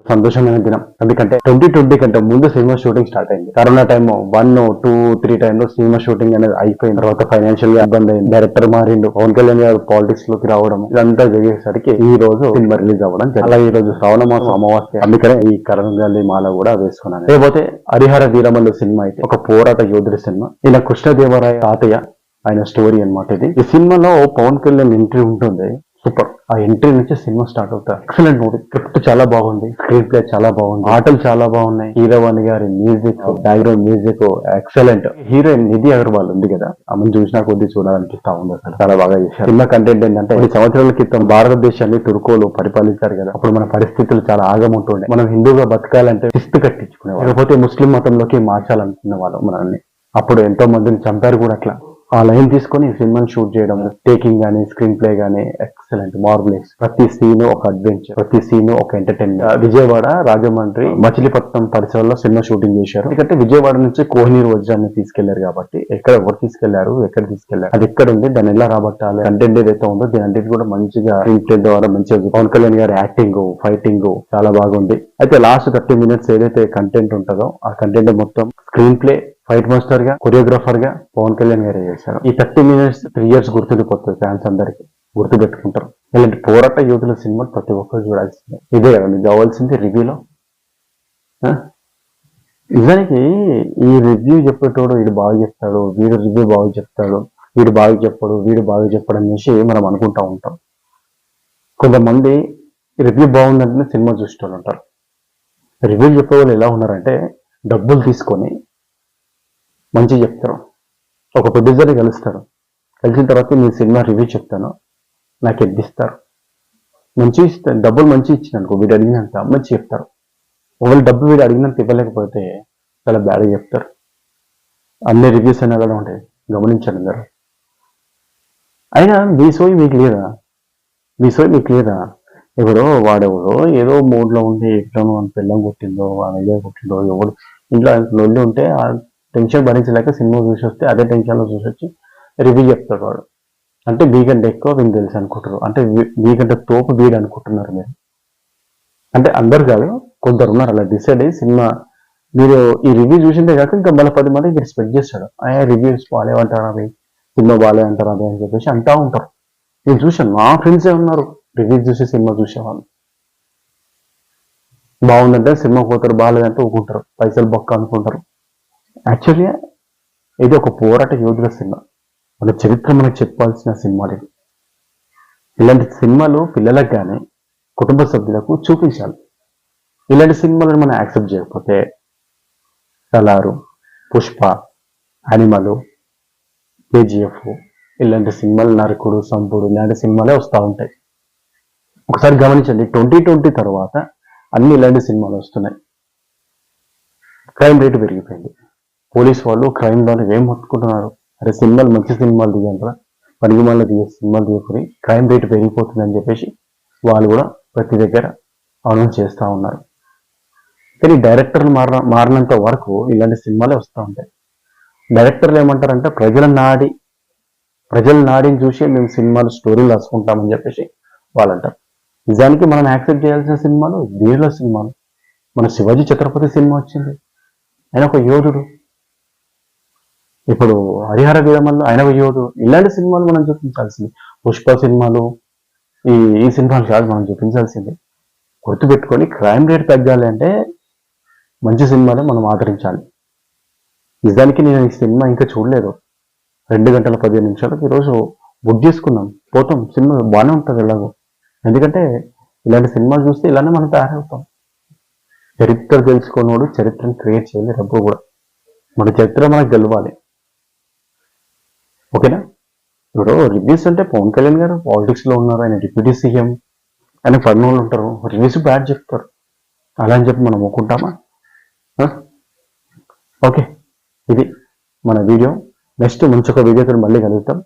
సంతోషమైన దినం. ఎందుకంటే 2020 కంటే ముందు సినిమా షూటింగ్ స్టార్ట్ అయింది. కరోనా టైమ్ 1, 2, 3 టైంలో సినిమా షూటింగ్ అనేది అయిపోయిన తర్వాత ఫైనాన్షియల్ గా ఇబ్బంది అయింది. డైరెక్టర్ మారిండు, పవన్ కళ్యాణ్ గారు పాలిటిక్స్ లోకి రావడం, ఇదంతా జరిగేసరికి ఈ రోజు సినిమా రిలీజ్ అవ్వడం జరిగింది. అలా ఈ రోజు శ్రావణ మాసం అమావాస్య, అందుకనే ఈ కరణగాలి మాల కూడా వేసుకున్నాను. లేకపోతే హరిహర వీరమల్లు సినిమా అయితే ఒక పోరాట యోధుడి సినిమా. ఈయన కృష్ణదేవరాయ తాతయ్య, ఆయన స్టోరీ అన్నమాట ఇది. ఈ సినిమాలో పవన్ కళ్యాణ్ ఎంట్రీ ఉంటుంది, సూపర్. ఆ ఎంట్రీ నుంచి సినిమా స్టార్ట్ అవుతారు. Excellent movie. స్క్రిప్ట్ చాలా బాగుంది, స్క్రీన్ ప్లే చాలా బాగుంది, ఆటలు చాలా బాగున్నాయి. హీరోవాణి గారి music, background music excellent. Heroine Nidhi Agarwal ఉంది కదా, ఆమెను చూసినా కొద్ది చూడాలనిపిస్తా ఉంది. అసలు చాలా బాగా చేశారు. సినిమా కంటెంట్ ఏంటంటే, 10 సంవత్సరాల క్రితం భారతదేశాన్ని తుర్కోలు పరిపాలించారు కదా, అప్పుడు మన పరిస్థితులు చాలా ఆగముంటుండే. మనం హిందూగా బతకాలంటే శిస్తు కట్టించుకునేవాళ్ళం, లేకపోతే ముస్లిం మతంలోకి మార్చాలనుకునే వాళ్ళం మనల్ని. అప్పుడు ఎంతో మందిని చంపారు కూడా. అట్లా ఆ లైన్ తీసుకొని సినిమాని షూట్ చేయడం, టేకింగ్ గానీ, స్క్రీన్ ప్లే గానీ ఎక్సలెంట్, మార్వలెస్. ప్రతి సీన్ ఒక అడ్వెంచర్, ప్రతి సీన్ ఒక ఎంటర్టైన్మెంట్. విజయవాడ, రాజమండ్రి, మచిలీపట్నం పరిసరాల్లో సినిమా షూటింగ్ చేశారు. ఎందుకంటే విజయవాడ నుంచి కోహినూర్ వజ్రాన్ని తీసుకెళ్లారు కాబట్టి, ఎవరు తీసుకెళ్లారు, ఎక్కడ తీసుకెళ్లారు, అది ఎక్కడ ఉంది, దాన్ని ఎలా రాబట్టాలి, కంటెంట్ ఏదైతే ఉందో దీని అన్నిటి కూడా మంచిగా స్క్రీన్ ప్లే ద్వారా మంచిగా. పవన్ కళ్యాణ్ గారి యాక్టింగ్, ఫైటింగ్ చాలా బాగుంది. అయితే లాస్ట్ 30 minutes ఏదైతే కంటెంట్ ఉంటుందో ఆ కంటెంట్ మొత్తం స్క్రీన్ ప్లే, ఫైట్ మాస్టర్ గా, కొరియోగ్రాఫర్ గా పవన్ కళ్యాణ్ గారే చేశారు. ఈ 30 minutes 3 years గుర్తుండిపోతుంది, ఫ్యాన్స్ అందరికి గుర్తు పెట్టుకుంటారు. ఇలాంటి పోరాట యోధుల సినిమా ప్రతి ఒక్కరు చూడాల్సిందే. ఇదే కదా మీకు కావాల్సింది రివ్యూలో. నిజానికి ఈ రివ్యూ చెప్పేటోడు వీడు బాగా చెప్తాడు, వీడు రివ్యూ బాగా చెప్తాడు, వీడు బాగా చెప్పడు, వీడు బాగా చెప్పడు అనేసి మనం అనుకుంటా ఉంటాం. కొంతమంది రివ్యూ బాగుందంటే సినిమా చూసేటోళ్ళు ఉంటారు. రివ్యూ చెప్పే వాళ్ళు ఎలా ఉన్నారంటే, డబ్బులు తీసుకొని మంచిగా చెప్తారు. ఒక ప్రొడ్యూసర్ని కలుస్తాడు, కలిసిన తర్వాత మీ సినిమా రివ్యూ చెప్తాను, నాకు ఎంత ఇస్తారు, మంచి ఇస్తాను. డబ్బులు మంచి ఇచ్చిననుకో, వీడు అడిగినంత మంచి చెప్తారు. ఒకవేళ డబ్బు వీడు అడిగినంత ఇవ్వలేకపోతే చాలా బ్యాడ్గా చెప్తారు. అన్ని రివ్యూస్ అయినా కూడా ఉంటాయి, గమనించండి అందరు. అయినా మీ సోయి మీకు లేదా? మీ సోయి మీకు లేదా? ఎవడో వాడెవడో ఏదో మూడ్లో ఉండి ఎట్లనో పిల్లం కొట్టిందో, అదే కొట్టిందో, ఎవడు ఇంట్లో లొల్లి ఉంటే ఆ టెన్షన్ భరించలేక సినిమా చూసి వస్తే అదే టెన్షన్లో చూసి వచ్చి రివ్యూ చెప్తాడు వాడు. అంటే వీకంటే ఎక్కువ వీళ్ళు తెలుసు అనుకుంటారు, అంటే వీకంటే తోపు వీడు అనుకుంటున్నారు మీరు. అంటే అందరు కాదు, కొందరు ఉన్నారు అలా డిసైడ్ అయ్యి సినిమా. మీరు ఈ రివ్యూ చూసిందే కాక ఇంకా మళ్ళీ 10 మందికి మీరు స్ప్రెడ్ చేస్తాడు. రివ్యూస్ బాగాలేమంటారు అవి, సినిమా బాగాలేమంటారు అవి అని చెప్పేసి అంటా ఉంటారు. నేను చూశాను, మా ఫ్రెండ్సే ఉన్నారు రివ్యూస్ చూసి సినిమా చూసేవాళ్ళు. బాగుందంటే సినిమా పోతారు, బాగాలేదంటే ఊకుంటారు, పైసలు బొక్క అనుకుంటారు. యాక్చువల్లీ ఇది ఒక పోరాట యోధుల సినిమా, మన చరిత్ర మనకు చెప్పాల్సిన సినిమాలు ఇది. ఇలాంటి సినిమాలు పిల్లలకు కానీ కుటుంబ సభ్యులకు చూపించాలి. ఇలాంటి సినిమాలను మనం యాక్సెప్ట్ చేయకపోతే సలారు, పుష్ప, అనిమలు, కేజీఎఫ్ ఇలాంటి సినిమాలు, నరకుడు, సంపుడు ఇలాంటి సినిమాలే వస్తూ ఉంటాయి. ఒకసారి గమనించండి, 2020 తర్వాత అన్ని ఇలాంటి సినిమాలు వస్తున్నాయి. క్రైమ్ రేటు పెరిగిపోయింది. పోలీస్ వాళ్ళు క్రైమ్లో ఏం మొత్తుకుంటున్నారు, అరే సినిమాలు మంచి సినిమాలు తీయంటారా, పనికి మళ్ళీ సినిమాలు తీయకుని క్రైమ్ రేటు పెరిగిపోతుందని చెప్పేసి వాళ్ళు కూడా ప్రతి దగ్గర అనౌన్స్ చేస్తూ ఉన్నారు. కానీ డైరెక్టర్లు మారినంత వరకు ఇలాంటి సినిమాలే వస్తూ ఉంటాయి. డైరెక్టర్లు ఏమంటారంటే, ప్రజల నాడిని చూసి మేము సినిమాలు స్టోరీలు రాసుకుంటామని చెప్పేసి వాళ్ళు అంటారు. నిజానికి మనం యాక్సెప్ట్ చేయాల్సిన సినిమాలు వీళ్ళ సినిమాలు. మన శివాజీ ఛత్రపతి సినిమా వచ్చింది, ఆయన ఒక యోధుడు. ఇప్పుడు హరిహర వీరమల్లు, ఆయన ఒక యోధుడు. ఇలాంటి సినిమాలు మనం చూపించాల్సింది. పుష్ప సినిమాలు, ఈ సినిమాలు కాదు మనం చూపించాల్సింది. గుర్తుపెట్టుకొని క్రైమ్ రేట్ తగ్గాలి అంటే మంచి సినిమాలే మనం ఆదరించాలి. నిజానికి నేను ఈ సినిమా ఇంకా చూడలేదు. 2 గంటల 15 నిమిషాలకు ఈరోజు బుక్ చేసుకున్నాం, పోతాం. సినిమా బాగానే ఉంటుంది ఎలాగో. ఎందుకంటే ఇలాంటి సినిమాలు చూస్తే ఇలానే మనం తయారవుతాం. చరిత్ర తెలుసుకున్నవాడు చరిత్రను క్రియేట్ చేయలేరు ఎప్పుడు కూడా. మన చరిత్ర మనకు గెలవాలి, ఓకేనా? ఇప్పుడు రివ్యూస్ అంటే పవన్ కళ్యాణ్ గారు పాలిటిక్స్ లో ఉన్నారు, ఆయన డిప్యూటీ సీఎం, ఆయన పడిన ఉంటారు, రివ్యూస్ బ్యాడ్ చెప్తారు. అలా అని చెప్పి మనం ఒప్పుకుంటామా? ఓకే, ఇది మన వీడియో. నెక్స్ట్ మంచి ఒక వీడియోతో మళ్ళీ కలుగుతాం.